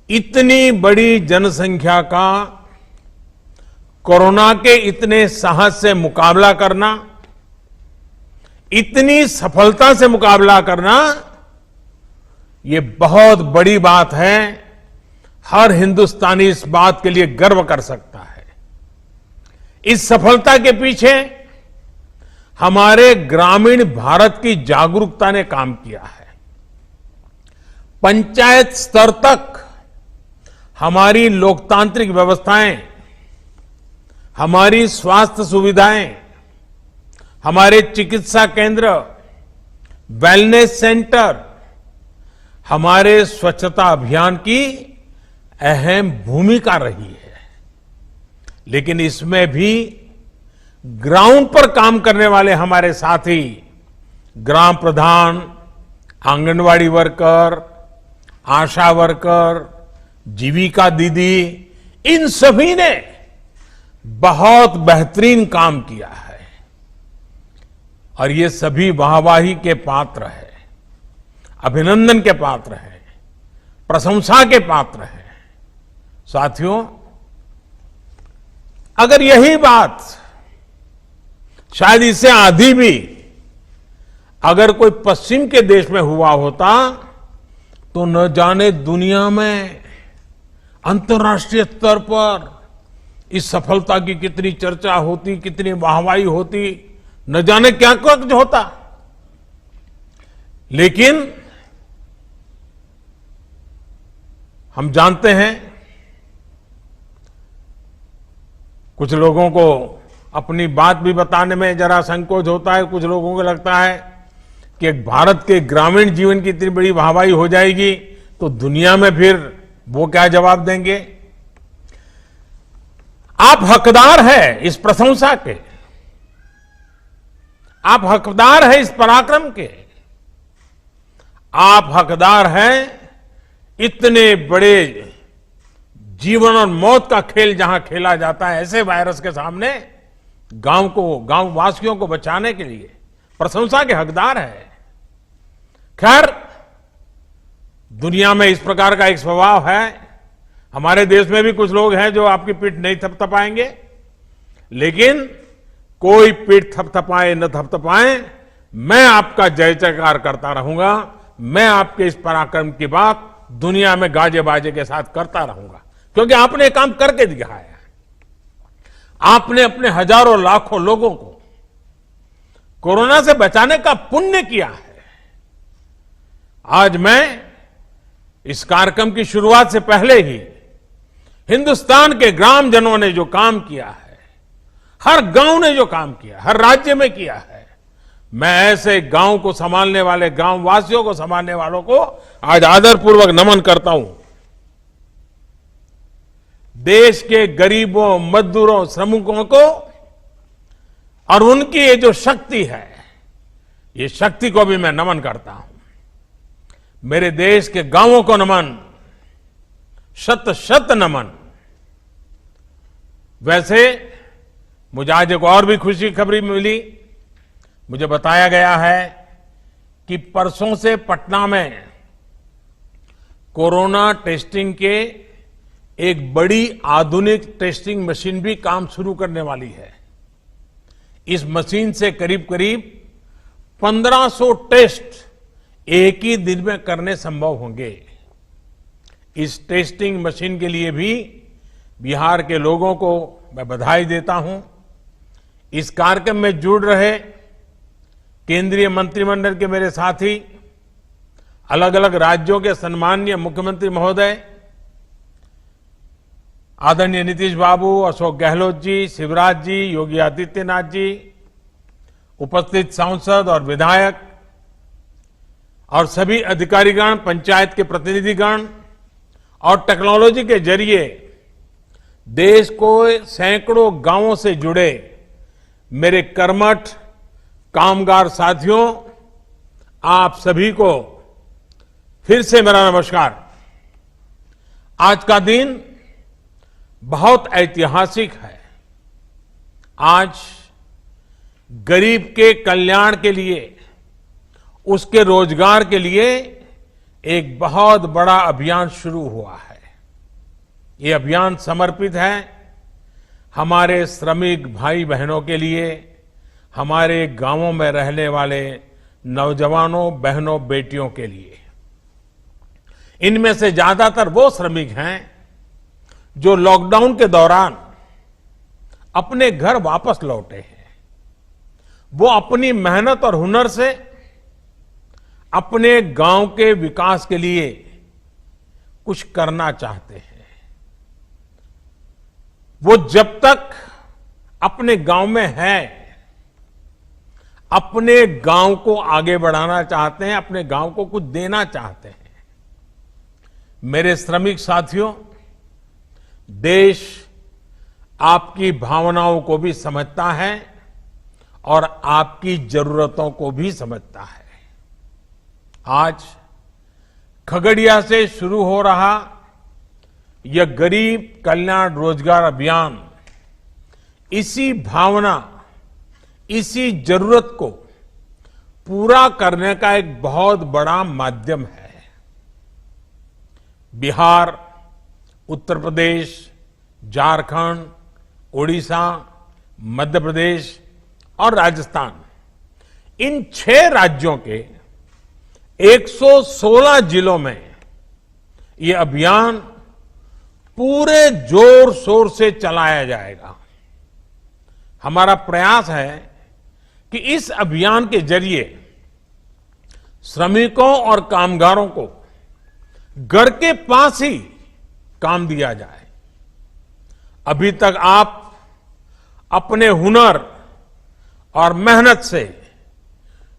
इतनी बड़ी जनसंख्या का कोरोना के इतने साहस से मुकाबला करना, इतनी सफलता से मुकाबला करना, ये बहुत बड़ी बात है। हर हिंदुस्तानी इस बात के लिए गर्व कर सकता है। इस सफलता के पीछे हमारे ग्रामीण भारत की जागरूकता ने काम किया है। पंचायत स्तर तक हमारी लोकतांत्रिक व्यवस्थाएं, हमारी स्वास्थ्य सुविधाएं, हमारे चिकित्सा केंद्र, वेलनेस सेंटर, हमारे स्वच्छता अभियान की अहम भूमिका रही है। लेकिन इसमें भी ग्राउंड पर काम करने वाले हमारे साथी, ग्राम प्रधान, आंगनवाड़ी वर्कर, आशा वर्कर, जीविका दीदी, इन सभी ने बहुत बेहतरीन काम किया है और ये सभी वाहवाही के पात्र हैं, अभिनंदन के पात्र हैं, प्रशंसा के पात्र हैं। साथियों, अगर यही बात शायद इससे आधी भी अगर कोई पश्चिम के देश में हुआ होता तो न जाने दुनिया में अंतर्राष्ट्रीय स्तर पर इस सफलता की कितनी चर्चा होती, कितनी वाहवाही होती, न जाने क्या कुछ होता। लेकिन हम जानते हैं कुछ लोगों को अपनी बात भी बताने में जरा संकोच होता है। कुछ लोगों को लगता है कि भारत के ग्रामीण जीवन की इतनी बड़ी वाहवाही हो जाएगी तो दुनिया में फिर वो क्या जवाब देंगे। आप हकदार हैं इस प्रशंसा के, आप हकदार हैं इस पराक्रम के, आप हकदार हैं इतने बड़े जीवन और मौत का खेल जहां खेला जाता है ऐसे वायरस के सामने गांव वासियों को बचाने के लिए प्रशंसा के हकदार है। खैर, दुनिया में इस प्रकार का एक स्वभाव है। हमारे देश में भी कुछ लोग हैं जो आपकी पीठ नहीं थपथपाएंगे, लेकिन कोई पीठ थपथपाए न थपथपाए, मैं आपका जय जयकार करता रहूंगा। मैं आपके इस पराक्रम की बात दुनिया में गाजे बाजे के साथ करता रहूंगा, क्योंकि आपने काम करके दिखाया। आपने अपने हजारों लाखों लोगों को कोरोना से बचाने का पुण्य किया है। आज मैं इस कार्यक्रम की शुरुआत से पहले ही हिंदुस्तान के ग्रामजनों ने जो काम किया है, हर गांव ने जो काम किया, हर राज्य में किया है, मैं ऐसे गांव को संभालने वाले, गांव वासियों को संभालने वालों को आज आदरपूर्वक नमन करता हूं। देश के गरीबों, मजदूरों, श्रमिकों को और उनकी ये जो शक्ति है, ये शक्ति को भी मैं नमन करता हूं। मेरे देश के गांवों को नमन, शत शत नमन। वैसे मुझे आज एक और भी खुशी खबरी मिली। मुझे बताया गया है कि परसों से पटना में कोरोना टेस्टिंग के एक बड़ी आधुनिक टेस्टिंग मशीन भी काम शुरू करने वाली है। इस मशीन से करीब करीब 1500 टेस्ट एक ही दिन में करने संभव होंगे। इस टेस्टिंग मशीन के लिए भी बिहार के लोगों को मैं बधाई देता हूं। इस कार्यक्रम में जुड़ रहे केंद्रीय मंत्रिमंडल के मेरे साथी, अलग अलग राज्यों के सम्माननीय मुख्यमंत्री महोदय, आदरणीय नीतीश बाबू, अशोक गहलोत जी, शिवराज जी, योगी आदित्यनाथ जी, उपस्थित सांसद और विधायक और सभी अधिकारीगण, पंचायत के प्रतिनिधिगण और टेक्नोलॉजी के जरिए देश को सैकड़ों गांवों से जुड़े मेरे कर्मठ कामगार साथियों, आप सभी को फिर से मेरा नमस्कार। आज का दिन बहुत ऐतिहासिक है। आज गरीब के कल्याण के लिए, उसके रोजगार के लिए एक बहुत बड़ा अभियान शुरू हुआ है। ये अभियान समर्पित है हमारे श्रमिक भाई बहनों के लिए, हमारे गांवों में रहने वाले नौजवानों, बहनों, बेटियों के लिए। इनमें से ज्यादातर वो श्रमिक हैं जो लॉकडाउन के दौरान अपने घर वापस लौटे हैं। वो अपनी मेहनत और हुनर से अपने गांव के विकास के लिए कुछ करना चाहते हैं। वो जब तक अपने गांव में है, अपने गांव को आगे बढ़ाना चाहते हैं, अपने गांव को कुछ देना चाहते हैं। मेरे श्रमिक साथियों, देश आपकी भावनाओं को भी समझता है और आपकी जरूरतों को भी समझता है। आज खगड़िया से शुरू हो रहा यह गरीब कल्याण रोजगार अभियान इसी भावना, इसी जरूरत को पूरा करने का एक बहुत बड़ा माध्यम है। बिहार, उत्तर प्रदेश, झारखंड, ओडिशा, मध्य प्रदेश और राजस्थान, इन 6 राज्यों के 116 जिलों में ये अभियान पूरे जोर शोर से चलाया जाएगा। हमारा प्रयास है कि इस अभियान के जरिए श्रमिकों और कामगारों को घर के पास ही काम दिया जाए। अभी तक आप अपने हुनर और मेहनत से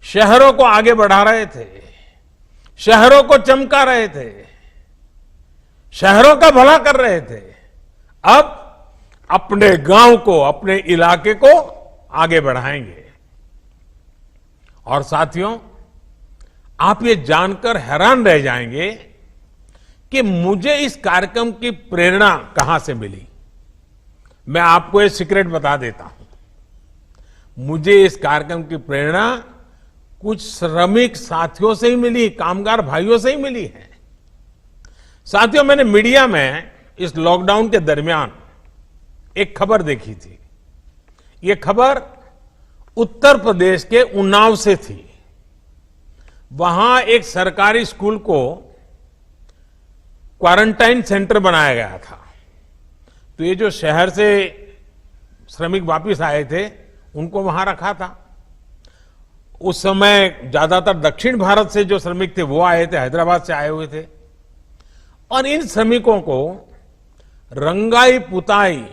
शहरों को आगे बढ़ा रहे थे, शहरों को चमका रहे थे, शहरों का भला कर रहे थे। अब अपने गांव को, अपने इलाके को आगे बढ़ाएंगे। और साथियों, आप ये जानकर हैरान रह जाएंगे कि मुझे इस कार्यक्रम की प्रेरणा कहां से मिली। मैं आपको एक सीक्रेट बता देता हूं। मुझे इस कार्यक्रम की प्रेरणा कुछ श्रमिक साथियों से ही मिली, कामगार भाइयों से ही मिली है। साथियों, मैंने मीडिया में इस लॉकडाउन के दरमियान एक खबर देखी थी। ये खबर उत्तर प्रदेश के उन्नाव से थी। वहां एक सरकारी स्कूल को क्वारंटाइन सेंटर बनाया गया था। तो ये जो शहर से श्रमिक वापस आए थे, उनको वहां रखा था। उस समय ज्यादातर दक्षिण भारत से जो श्रमिक थे वो आए थे, हैदराबाद से आए हुए थे। और इन श्रमिकों को रंगाई पुताई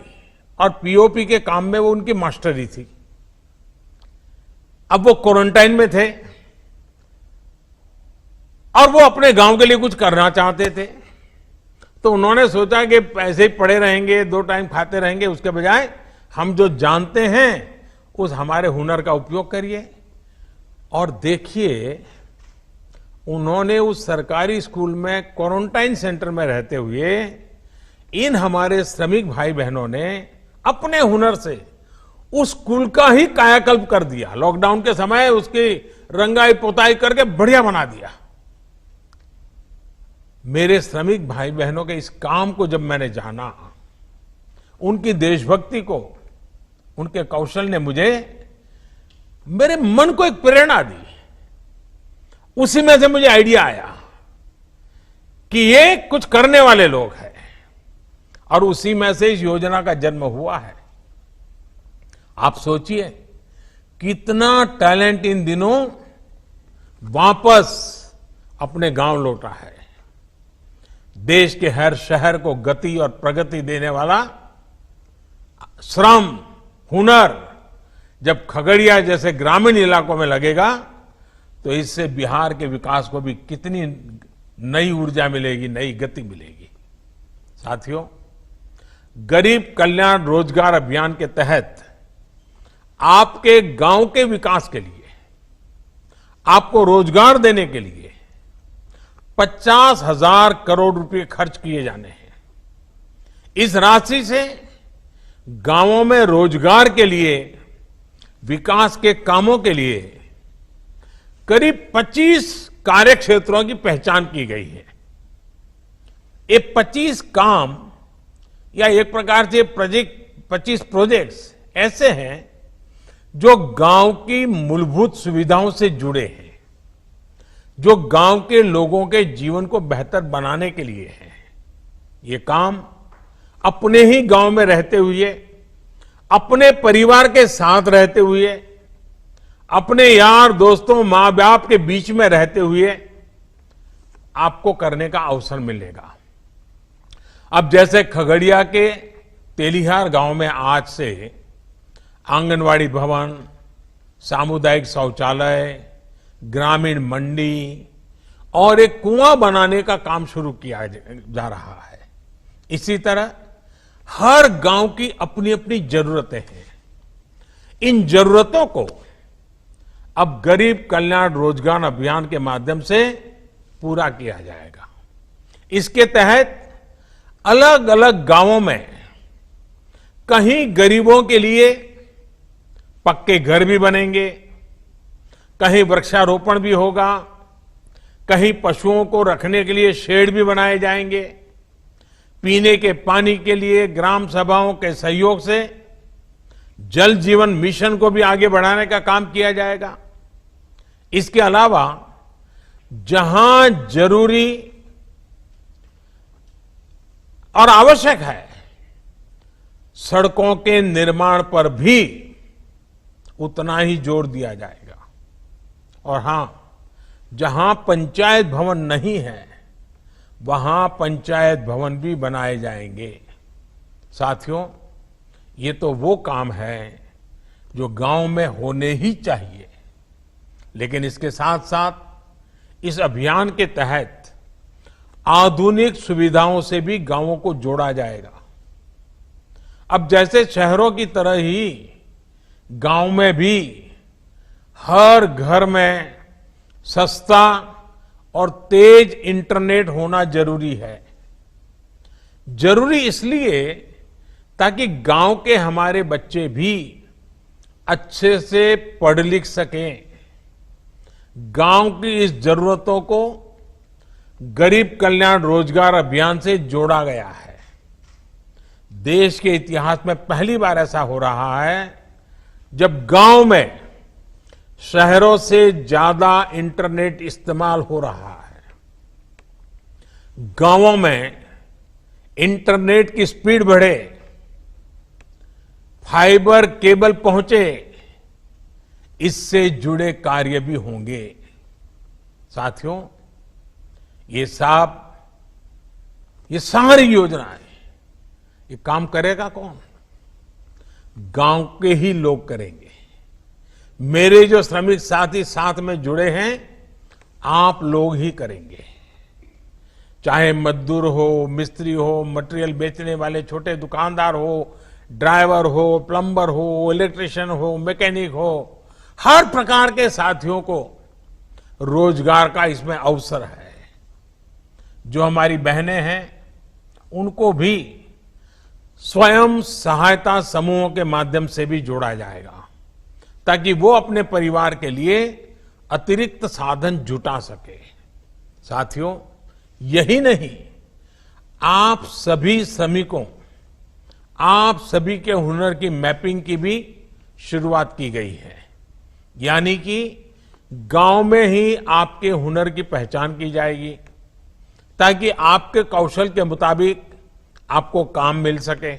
और पीओपी के काम में वो उनकी मास्टरी थी। अब वो क्वारंटाइन में थे और वो अपने गांव के लिए कुछ करना चाहते थे। तो उन्होंने सोचा कि ऐसे ही पड़े रहेंगे, 2 टाइम खाते रहेंगे, उसके बजाय हम जो जानते हैं उस हमारे हुनर का उपयोग करिए। और देखिए, उन्होंने उस सरकारी स्कूल में क्वारंटाइन सेंटर में रहते हुए इन हमारे श्रमिक भाई बहनों ने अपने हुनर से उस स्कूल का ही कायाकल्प कर दिया। लॉकडाउन के समय उसकी रंगाई पोताई करके बढ़िया बना दिया। मेरे श्रमिक भाई बहनों के इस काम को जब मैंने जाना, उनकी देशभक्ति को, उनके कौशल ने मेरे मन को एक प्रेरणा दी। उसी में से मुझे आइडिया आया कि ये कुछ करने वाले लोग हैं, और उसी में से इस योजना का जन्म हुआ है। आप सोचिए कितना टैलेंट इन दिनों वापस अपने गांव लौटा है। देश के हर शहर को गति और प्रगति देने वाला श्रम, हुनर जब खगड़िया जैसे ग्रामीण इलाकों में लगेगा तो इससे बिहार के विकास को भी कितनी नई ऊर्जा मिलेगी, नई गति मिलेगी। साथियों, गरीब कल्याण रोजगार अभियान के तहत आपके गांव के विकास के लिए, आपको रोजगार देने के लिए 50,000 करोड़ रुपए खर्च किए जाने हैं। इस राशि से गांवों में रोजगार के लिए, विकास के कामों के लिए करीब 25 कार्य क्षेत्रों की पहचान की गई है। ये 25 काम या एक प्रकार से 25 प्रोजेक्ट्स ऐसे हैं जो गांव की मूलभूत सुविधाओं से जुड़े हैं, जो गांव के लोगों के जीवन को बेहतर बनाने के लिए है। ये काम अपने ही गांव में रहते हुए, अपने परिवार के साथ रहते हुए, अपने यार दोस्तों, मां बाप के बीच में रहते हुए आपको करने का अवसर मिलेगा। अब जैसे खगड़िया के तेलिहार गांव में आज से आंगनवाड़ी भवन, सामुदायिक शौचालय, ग्रामीण मंडी और एक कुआं बनाने का काम शुरू किया जा रहा है। इसी तरह हर गांव की अपनी अपनी जरूरतें हैं। इन जरूरतों को अब गरीब कल्याण रोजगार अभियान के माध्यम से पूरा किया जाएगा। इसके तहत अलग अलग गांवों में कहीं गरीबों के लिए पक्के घर भी बनेंगे, कहीं वृक्षारोपण भी होगा, कहीं पशुओं को रखने के लिए शेड भी बनाए जाएंगे, पीने के पानी के लिए ग्राम सभाओं के सहयोग से जल जीवन मिशन को भी आगे बढ़ाने का काम किया जाएगा। इसके अलावा जहां जरूरी और आवश्यक है, सड़कों के निर्माण पर भी उतना ही जोर दिया जाएगा। और हां, जहां पंचायत भवन नहीं है, वहां पंचायत भवन भी बनाए जाएंगे। साथियों, ये तो वो काम है जो गांव में होने ही चाहिए, लेकिन इसके साथ साथ इस अभियान के तहत आधुनिक सुविधाओं से भी गांवों को जोड़ा जाएगा। अब जैसे शहरों की तरह ही गांव में भी हर घर में सस्ता और तेज इंटरनेट होना जरूरी है। जरूरी इसलिए ताकि गांव के हमारे बच्चे भी अच्छे से पढ़ लिख सकें। गांव की इस जरूरतों को गरीब कल्याण रोजगार अभियान से जोड़ा गया है। देश के इतिहास में पहली बार ऐसा हो रहा है जब गांव में शहरों से ज्यादा इंटरनेट इस्तेमाल हो रहा है। गांवों में इंटरनेट की स्पीड बढ़े, फाइबर केबल पहुंचे, इससे जुड़े कार्य भी होंगे। साथियों, ये सारी योजनाएं, ये काम करेगा कौन? गांव के ही लोग करेंगे। मेरे जो श्रमिक साथी साथ में जुड़े हैं, आप लोग ही करेंगे। चाहे मजदूर हो, मिस्त्री हो, मटेरियल बेचने वाले छोटे दुकानदार हो, ड्राइवर हो, प्लम्बर हो, इलेक्ट्रिशियन हो, मैकेनिक हो, हर प्रकार के साथियों को रोजगार का इसमें अवसर है। जो हमारी बहनें हैं, उनको भी स्वयं सहायता समूहों के माध्यम से भी जोड़ा जाएगा, ताकि वो अपने परिवार के लिए अतिरिक्त साधन जुटा सके। साथियों, यही नहीं, आप सभी श्रमिकों, आप सभी के हुनर की मैपिंग की भी शुरुआत की गई है। यानी कि गांव में ही आपके हुनर की पहचान की जाएगी, ताकि आपके कौशल के मुताबिक आपको काम मिल सके।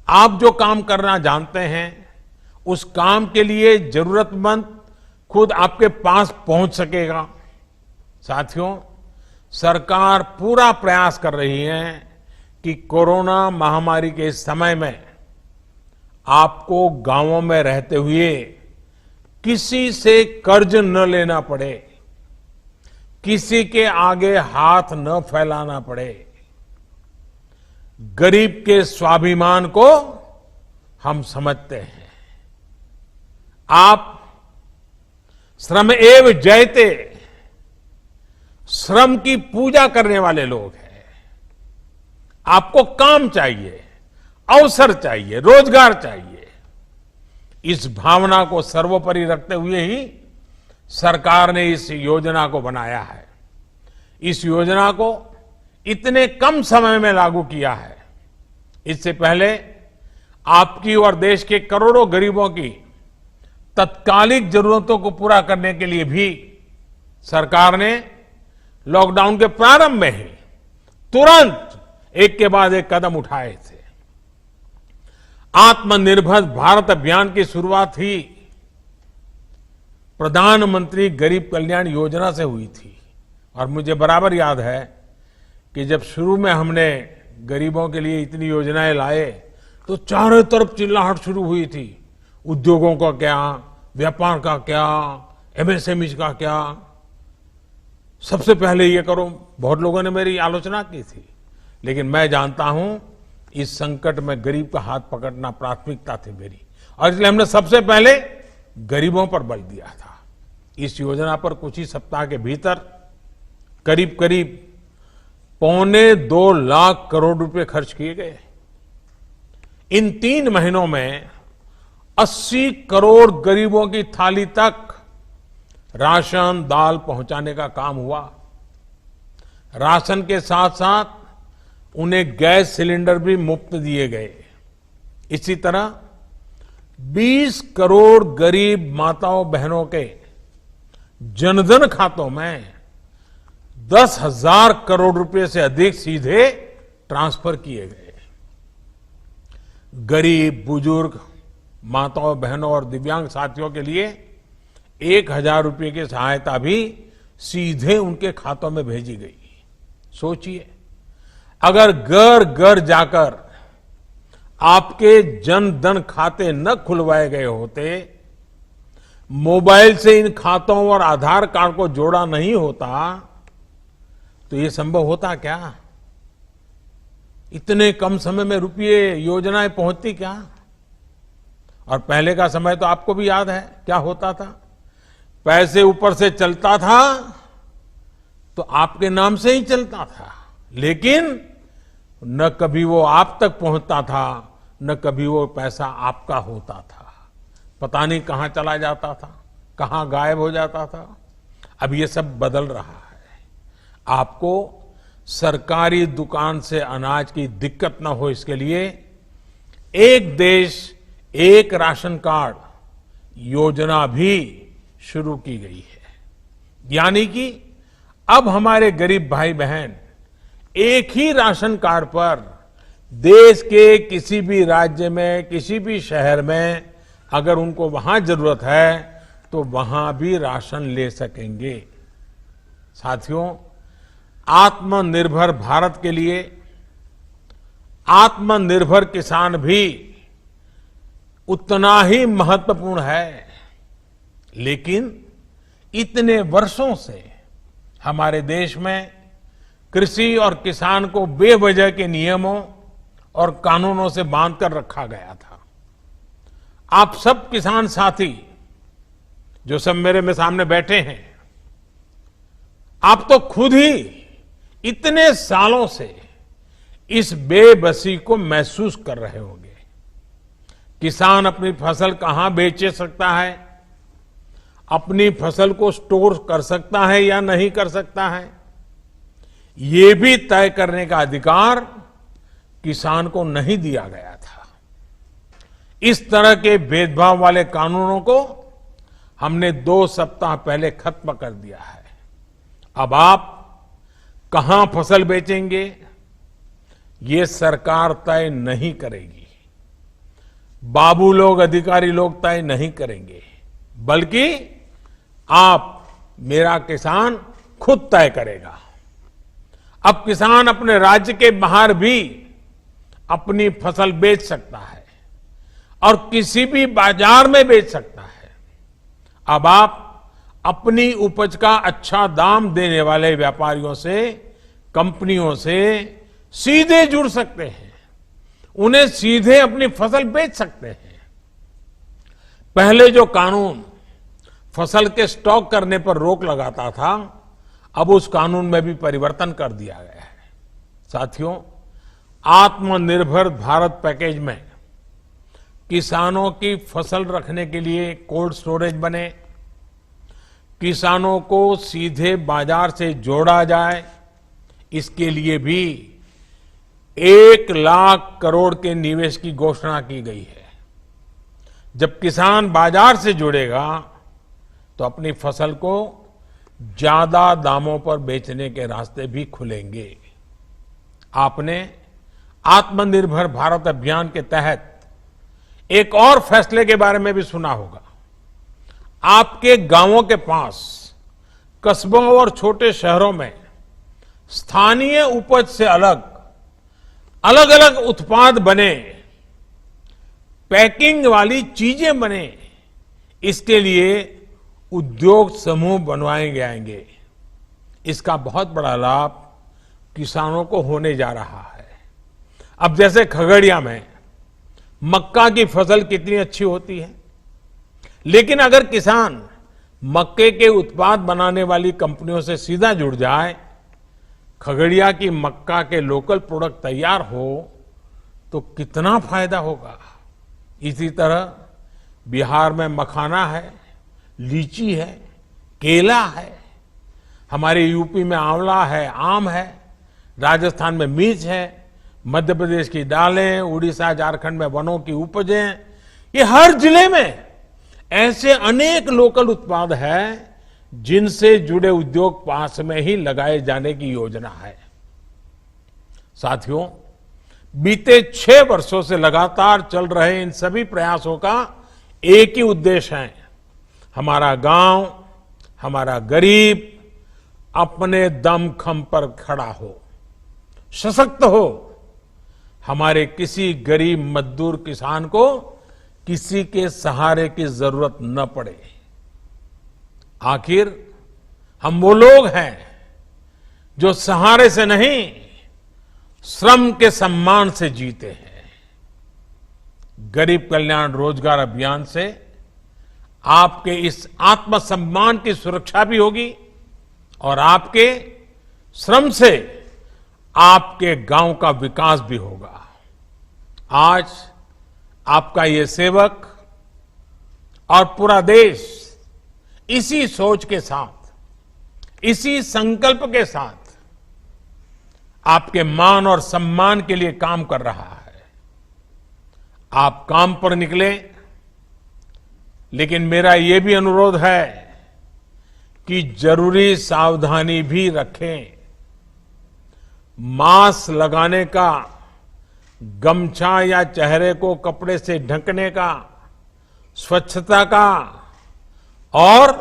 आप जो काम करना जानते हैं, उस काम के लिए जरूरतमंद खुद आपके पास पहुंच सकेगा। साथियों, सरकार पूरा प्रयास कर रही है कि कोरोना महामारी के इस समय में आपको गांवों में रहते हुए किसी से कर्ज न लेना पड़े, किसी के आगे हाथ न फैलाना पड़े। गरीब के स्वाभिमान को हम समझते हैं। आप श्रम एव जयते, श्रम की पूजा करने वाले लोग हैं। आपको काम चाहिए, अवसर चाहिए, रोजगार चाहिए। इस भावना को सर्वोपरि रखते हुए ही सरकार ने इस योजना को बनाया है। इस योजना को इतने कम समय में लागू किया है। इससे पहले आपकी और देश के करोड़ों गरीबों की तत्कालिक जरूरतों को पूरा करने के लिए भी सरकार ने लॉकडाउन के प्रारंभ में ही तुरंत एक के बाद एक कदम उठाए थे। आत्मनिर्भर भारत अभियान की शुरुआत ही प्रधानमंत्री गरीब कल्याण योजना से हुई थी। और मुझे बराबर याद है कि जब शुरू में हमने गरीबों के लिए इतनी योजनाएं लाए तो चारों तरफ चिल्लाहट शुरू हुई थी। उद्योगों का क्या, व्यापार का क्या, एमएसएमई का क्या, सबसे पहले ये करो। बहुत लोगों ने मेरी आलोचना की थी, लेकिन मैं जानता हूं इस संकट में गरीब का हाथ पकड़ना प्राथमिकता थी मेरी, और इसलिए हमने सबसे पहले गरीबों पर बल दिया था। इस योजना पर कुछ ही सप्ताह के भीतर करीब करीब 1.25 लाख करोड़ रुपए खर्च किए गए। इन 3 महीनों में 80 करोड़ गरीबों की थाली तक राशन दाल पहुंचाने का काम हुआ। राशन के साथ साथ उन्हें गैस सिलेंडर भी मुफ्त दिए गए। इसी तरह 20 करोड़ गरीब माताओं बहनों के जनधन खातों में 10,000 करोड़ रुपए से अधिक सीधे ट्रांसफर किए गए। गरीब बुजुर्ग माताओं बहनों और दिव्यांग साथियों के लिए 1,000 रुपए की सहायता भी सीधे उनके खातों में भेजी गई। सोचिए, अगर घर घर जाकर आपके जन धन खाते न खुलवाए गए होते, मोबाइल से इन खातों और आधार कार्ड को जोड़ा नहीं होता, तो ये संभव होता क्या? इतने कम समय में रुपये योजनाएं पहुंचती क्या? और पहले का समय तो आपको भी याद है क्या होता था। पैसे ऊपर से चलता था तो आपके नाम से ही चलता था, लेकिन न कभी वो आप तक पहुंचता था, न कभी वो पैसा आपका होता था। पता नहीं कहां चला जाता था, कहां गायब हो जाता था। अब ये सब बदल रहा है। आपको सरकारी दुकान से अनाज की दिक्कत न हो, इसके लिए एक देश एक राशन कार्ड योजना भी शुरू की गई है। यानी कि अब हमारे गरीब भाई बहन एक ही राशन कार्ड पर देश के किसी भी राज्य में, किसी भी शहर में अगर उनको वहां जरूरत है तो वहां भी राशन ले सकेंगे। साथियों, आत्मनिर्भर भारत के लिए आत्मनिर्भर किसान भी उतना ही महत्वपूर्ण है। लेकिन इतने वर्षों से हमारे देश में कृषि और किसान को बेवजह के नियमों और कानूनों से बांधकर रखा गया था। आप सब किसान साथी जो सब मेरे में सामने बैठे हैं, आप तो खुद ही इतने सालों से इस बेबसी को महसूस कर रहे होंगे। किसान अपनी फसल कहां बेच सकता है, अपनी फसल को स्टोर कर सकता है या नहीं कर सकता है, ये भी तय करने का अधिकार किसान को नहीं दिया गया था। इस तरह के भेदभाव वाले कानूनों को हमने 2 सप्ताह पहले खत्म कर दिया है। अब आप कहां फसल बेचेंगे, ये सरकार तय नहीं करेगी, बाबू लोग, अधिकारी लोग तय नहीं करेंगे, बल्कि आप, मेरा किसान खुद तय करेगा। अब किसान अपने राज्य के बाहर भी अपनी फसल बेच सकता है और किसी भी बाजार में बेच सकता है। अब आप अपनी उपज का अच्छा दाम देने वाले व्यापारियों से, कंपनियों से सीधे जुड़ सकते हैं, उन्हें सीधे अपनी फसल बेच सकते हैं। पहले जो कानून फसल के स्टॉक करने पर रोक लगाता था, अब उस कानून में भी परिवर्तन कर दिया गया है। साथियों, आत्मनिर्भर भारत पैकेज में किसानों की फसल रखने के लिए कोल्ड स्टोरेज बने, किसानों को सीधे बाजार से जोड़ा जाए, इसके लिए भी 1 लाख करोड़ के निवेश की घोषणा की गई है। जब किसान बाजार से जुड़ेगा तो अपनी फसल को ज्यादा दामों पर बेचने के रास्ते भी खुलेंगे। आपने आत्मनिर्भर भारत अभियान के तहत एक और फैसले के बारे में भी सुना होगा। आपके गांवों के पास, कस्बों और छोटे शहरों में स्थानीय उपज से अलग अलग उत्पाद बने, पैकिंग वाली चीजें बने, इसके लिए उद्योग समूह बनवाए जाएंगे। इसका बहुत बड़ा लाभ किसानों को होने जा रहा है। अब जैसे खगड़िया में मक्का की फसल कितनी अच्छी होती है, लेकिन अगर किसान मक्के के उत्पाद बनाने वाली कंपनियों से सीधा जुड़ जाए, खगड़िया की मक्का के लोकल प्रोडक्ट तैयार हो, तो कितना फायदा होगा। इसी तरह बिहार में मखाना है, लीची है, केला है, हमारे यूपी में आंवला है, आम है, राजस्थान में मिर्च है, मध्य प्रदेश की दालें, उड़ीसा झारखंड में वनों की उपजें, ये हर जिले में ऐसे अनेक लोकल उत्पाद हैं जिनसे जुड़े उद्योग पास में ही लगाए जाने की योजना है। साथियों, बीते 6 वर्षों से लगातार चल रहे इन सभी प्रयासों का एक ही उद्देश्य है, हमारा गांव, हमारा गरीब अपने दमखम पर खड़ा हो, सशक्त हो, हमारे किसी गरीब मजदूर किसान को किसी के सहारे की जरूरत न पड़े। आखिर हम वो लोग हैं जो सहारे से नहीं, श्रम के सम्मान से जीते हैं। गरीब कल्याण रोजगार अभियान से आपके इस आत्मसम्मान की सुरक्षा भी होगी और आपके श्रम से आपके गांव का विकास भी होगा। आज आपका ये सेवक और पूरा देश इसी सोच के साथ, इसी संकल्प के साथ आपके मान और सम्मान के लिए काम कर रहा है। आप काम पर निकले, लेकिन मेरा ये भी अनुरोध है कि जरूरी सावधानी भी रखें। मास्क लगाने का, गमछा या चेहरे को कपड़े से ढकने का, स्वच्छता का और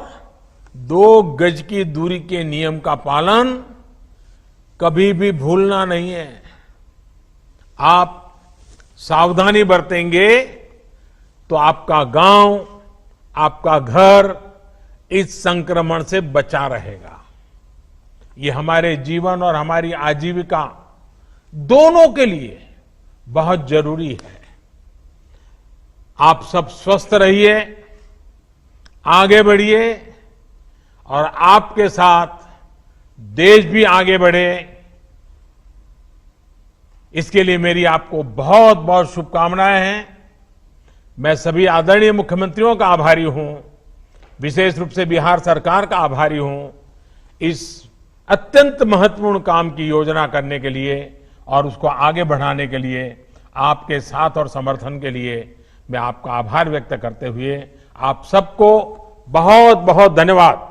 2 गज की दूरी के नियम का पालन कभी भी भूलना नहीं है। आप सावधानी बरतेंगे तो आपका गांव, आपका घर इस संक्रमण से बचा रहेगा। ये हमारे जीवन और हमारी आजीविका दोनों के लिए बहुत जरूरी है। आप सब स्वस्थ रहिए, आगे बढ़िए और आपके साथ देश भी आगे बढ़े, इसके लिए मेरी आपको बहुत बहुत शुभकामनाएं हैं। मैं सभी आदरणीय मुख्यमंत्रियों का आभारी हूं, विशेष रूप से बिहार सरकार का आभारी हूं इस अत्यंत महत्वपूर्ण काम की योजना करने के लिए और उसको आगे बढ़ाने के लिए। आपके साथ और समर्थन के लिए मैं आपका आभार व्यक्त करते हुए आप सबको बहुत बहुत धन्यवाद।